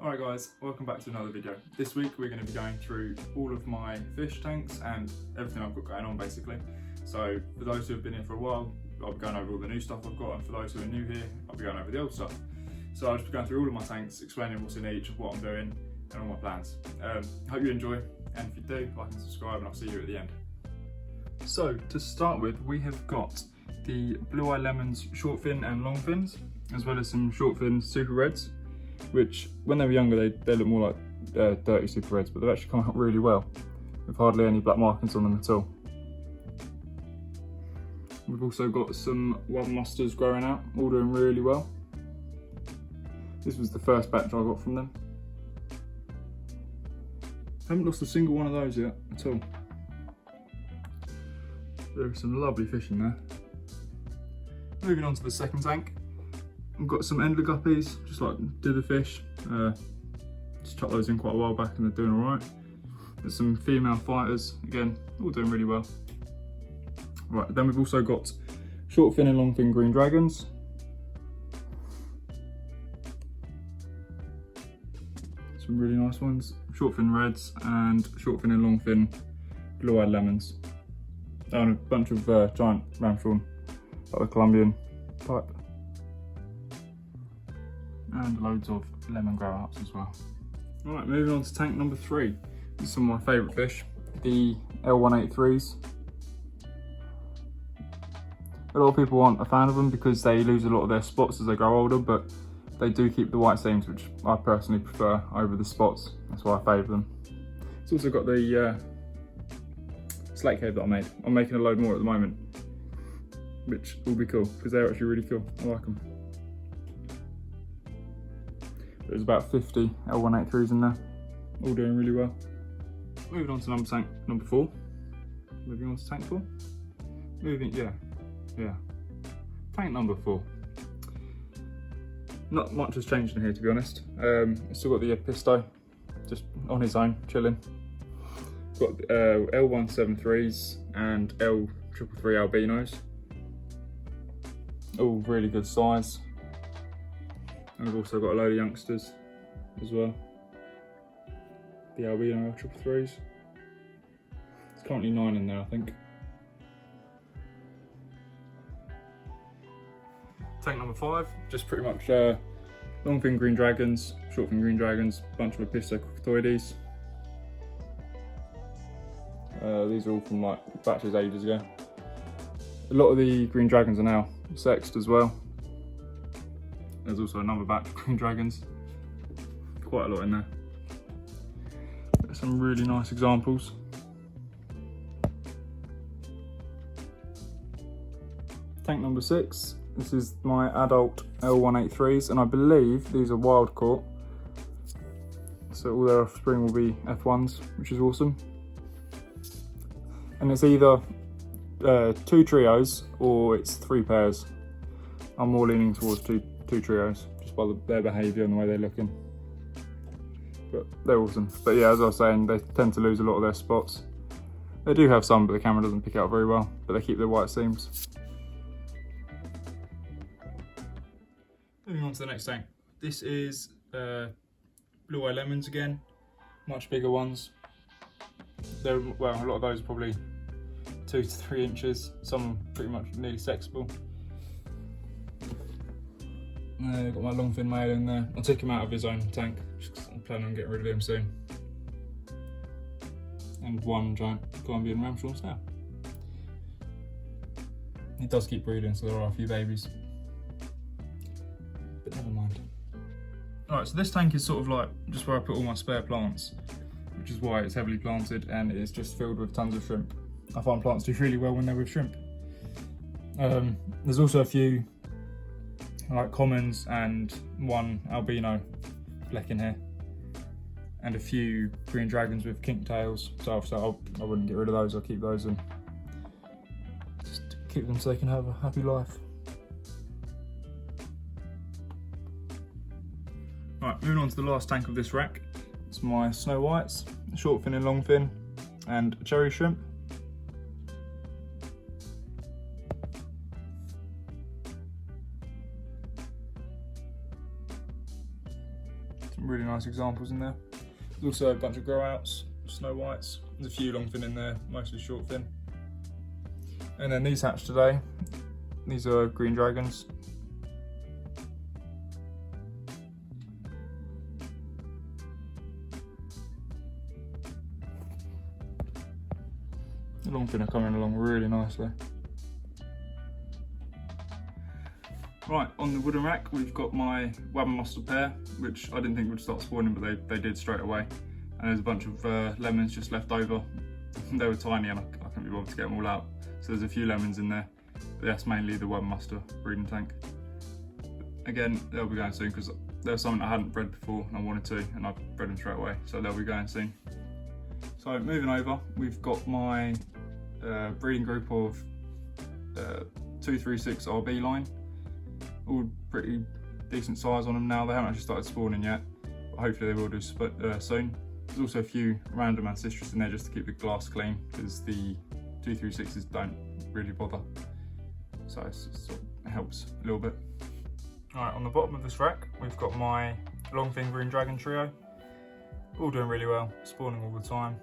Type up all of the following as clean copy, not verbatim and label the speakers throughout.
Speaker 1: Alright guys, welcome back to another video. This week we're going to be going through all of my fish tanks and everything I've got going on basically. So for those who have been here for a while, I'll be going over all the new stuff I've got, and for those who are new here, I'll be going over the old stuff. So I'll just be going through all of my tanks, explaining what's in each, what I'm doing and all my plans. Hope you enjoy, and if you do, like and subscribe, and I'll see you at the end. So to start with, we have got the Blue Eye Lemons short fin and long fins, as well as some short fin super reds, which when they were younger they look more like dirty super reds, but they've actually come out really well with hardly any black markings on them at all. We've also got some wild musters growing out, all doing really well. This was the first batch I got from them. Haven't lost a single one of those yet at all. There are some lovely fish in there. Moving on to the second tank. I've got some endler guppies, just like dither fish. Just chucked those in quite a while back and they're doing all right. There's some female fighters, again, all doing really well. Right, then we've also got short fin and long fin green dragons. Some really nice ones. Short fin reds and short fin and long fin blue eyed lemons. And a bunch of giant ramshorn, like the Colombian type. And loads of lemon grow ups as well. Alright, moving on to tank number 3. These are some of my favourite fish, the L183s. A lot of people aren't a fan of them because they lose a lot of their spots as they grow older, but they do keep the white seams, which I personally prefer over the spots. That's why I favour them. It's also got the slate cave that I made. I'm making a load more at the moment, which will be cool because they're actually really cool. I like them. There's about 50 L183s in there, all doing really well. Moving on to tank number 4. Moving on to tank 4. Tank number 4. Not much has changed in here, to be honest. Still got the Episto, just on his own, chilling. Got L173s and L333 albinos. All really good size. And we've also got a load of youngsters as well. The albino L333s. There's currently 9 in there, I think. Tank number 5, just pretty much long fin green dragons, short fin green dragons, bunch of Episto cockatoides. These are all from like batches ages ago. A lot of the green dragons are now sexed as well. There's also another batch of green dragons. Quite a lot in there. There's some really nice examples. Tank number 6. This is my adult L183s, and I believe these are wild caught. So all their offspring will be F1s, which is awesome. And it's either 2 trios or it's 3 pairs. I'm more leaning towards two trios, just by their behaviour and the way they're looking. But they're awesome. But yeah, as I was saying, they tend to lose a lot of their spots. They do have some, but the camera doesn't pick it up very well, but they keep their white seams. Moving on to the next tank. This is Blue Eye Lemons again, much bigger ones. They're, well, a lot of those are probably 2 to 3 inches, some pretty much nearly sexable. Got my long fin male in there. I'll take him out of his own tank, just 'cause I'm planning on getting rid of him soon. And one giant Colombian ramshorn snail. He does keep breeding, so there are a few babies. But never mind. Alright, so this tank is sort of like just where I put all my spare plants, which is why it's heavily planted and it's just filled with tons of shrimp. I find plants do really well when they're with shrimp. There's also a few like commons and one albino fleck in here, and a few green dragons with kink tails. So I wouldn't get rid of those. I'll keep those and just keep them so they can have a happy life. Right, moving on to the last tank of this rack. It's my snow whites, short fin and long fin, and cherry shrimp. some really nice examples in there. There's also a bunch of grow outs, snow whites. There's a few longfin in there, mostly shortfin. And then these hatched today. These are green dragons. The longfin are coming along really nicely. Right, on the wooden rack we've got my Wab and Mustard pair, which I didn't think would start spawning, but they did straight away. And there's a bunch of lemons just left over. They were tiny and I couldn't be bothered to get them all out. So there's a few lemons in there, but that's mainly the Wab and Mustard breeding tank. Again, they'll be going soon because there was something I hadn't bred before and I wanted to, and I've bred them straight away, so they'll be going soon. So moving over, we've got my breeding group of 236 RB line. All pretty decent size on them now. They haven't actually started spawning yet, but hopefully they will do soon. There's also a few random ancestors in there just to keep the glass clean, because the 236s don't really bother, so it helps a little bit. Alright, on the bottom of this rack we've got my longfin green dragon trio, all doing really well, spawning all the time.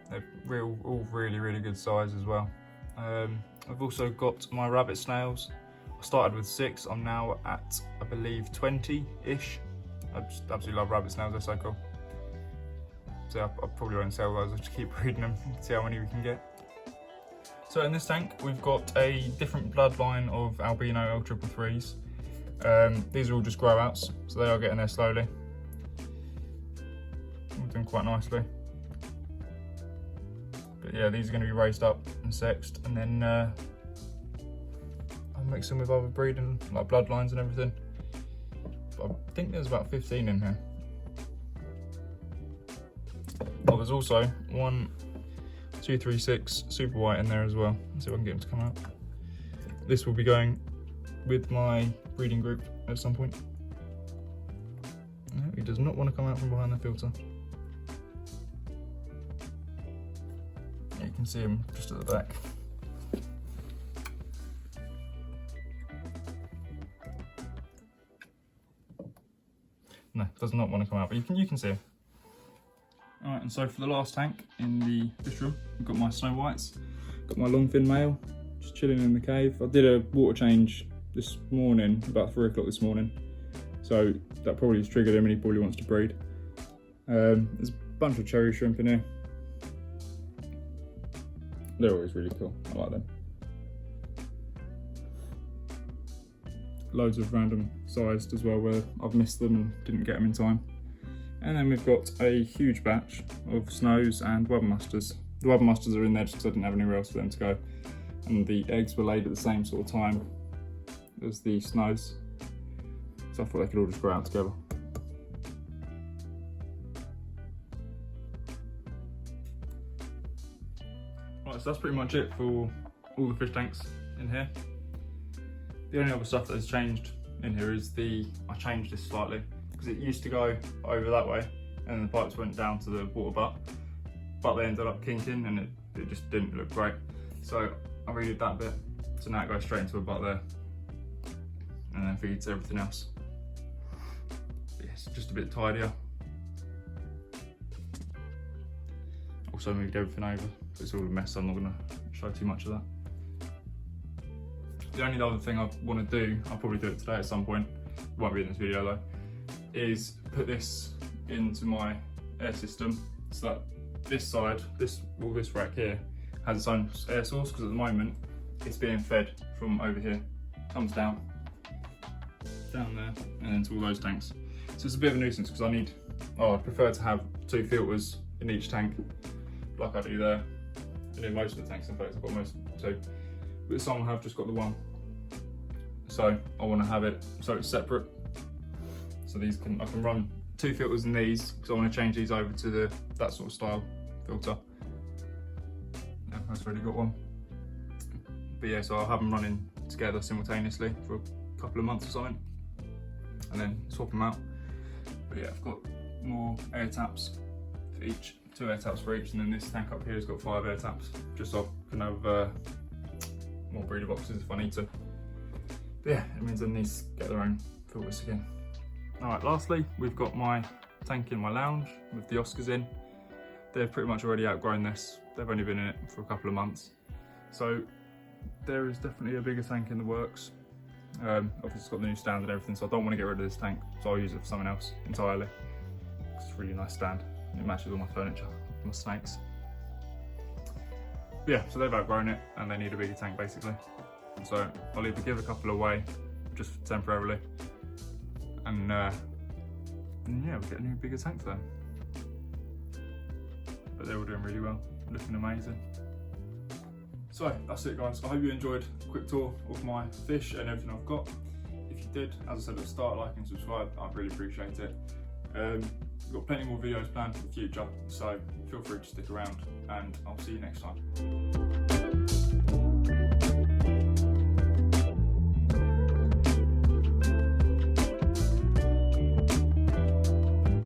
Speaker 1: They're all really good size as well. I've also got my rabbit snails. I started with 6, I'm now at, I believe, 20-ish. I just absolutely love rabbit snails, they're so cool. So I probably won't sell those, I'll just keep breeding them, see how many we can get. So in this tank, we've got a different bloodline of albino L333s. These are all just grow outs, so they are getting there slowly. All doing quite nicely. But yeah, these are going to be raised up and sexed, and then I'll mix them with other breeding, like bloodlines and everything. But I think there's about 15 in here. Oh, there's also one 236 super white in there as well. Let's see if I can get him to come out. This will be going with my breeding group at some point. No, he does not want to come out from behind the filter. Yeah, you can see him just at the back. No, does not want to come out, but you can see him. Alright, and so for the last tank in the fish room, I've got my snow whites, got my longfin male, just chilling in the cave. I did a water change this morning, about 3 o'clock this morning, so that probably has triggered him and he probably wants to breed. There's a bunch of cherry shrimp in here. They're always really cool, I like them. Loads of random sized as well where I've missed them and didn't get them in time. And then we've got a huge batch of snows and Wab and Mustards. The Wab and Mustards are in there just because I didn't have anywhere else for them to go. And the eggs were laid at the same sort of time as the snows, so I thought they could all just grow out together. Right, so that's pretty much it for all the fish tanks in here. The only other stuff that has changed in here is I changed this slightly, because it used to go over that way and the pipes went down to the water butt, but they ended up kinking and it just didn't look great. So I redid that bit, so now it goes straight into a butt there and then feeds everything else. But yeah, it's just a bit tidier. Also moved everything over, so it's all a mess, so I'm not going to show too much of that. The only other thing I want to do, I'll probably do it today at some point, it won't be in this video though, is put this into my air system so that this side, this rack here, has its own air source, because at the moment it's being fed from over here, comes down there, and then to all those tanks. So it's a bit of a nuisance because I prefer to have 2 filters in each tank, like I do there, and in most of the tanks. In fact, I've got most 2, but some have just got the 1. So I want to have it so it's separate. So I can run 2 filters in these because I want to change these over to that sort of style filter. Yeah, I've already got one. But yeah, so I'll have them running together simultaneously for a couple of months or something, and then swap them out. But yeah, I've got more air taps for each, 2 air taps for each, and then this tank up here has got 5 air taps, just so I can have more breeder boxes if I need to. But yeah, it means I need to get their own filters again. Alright, lastly, we've got my tank in my lounge with the Oscars in. They've pretty much already outgrown this. They've only been in it for a couple of months. So there is definitely a bigger tank in the works. Obviously it's got the new stand and everything, so I don't want to get rid of this tank, so I'll use it for something else entirely. It's a really nice stand. It matches all my furniture, my snakes. But yeah, so they've outgrown it and they need a bigger tank basically. So I'll either give a couple away, just temporarily, and yeah, we'll get a new bigger tank for them. But they're all doing really well, looking amazing. So that's it guys, I hope you enjoyed a quick tour of my fish and everything I've got. If you did, as I said at the start, like and subscribe, I'd really appreciate it. We've got plenty more videos planned for the future, so feel free to stick around and I'll see you next time.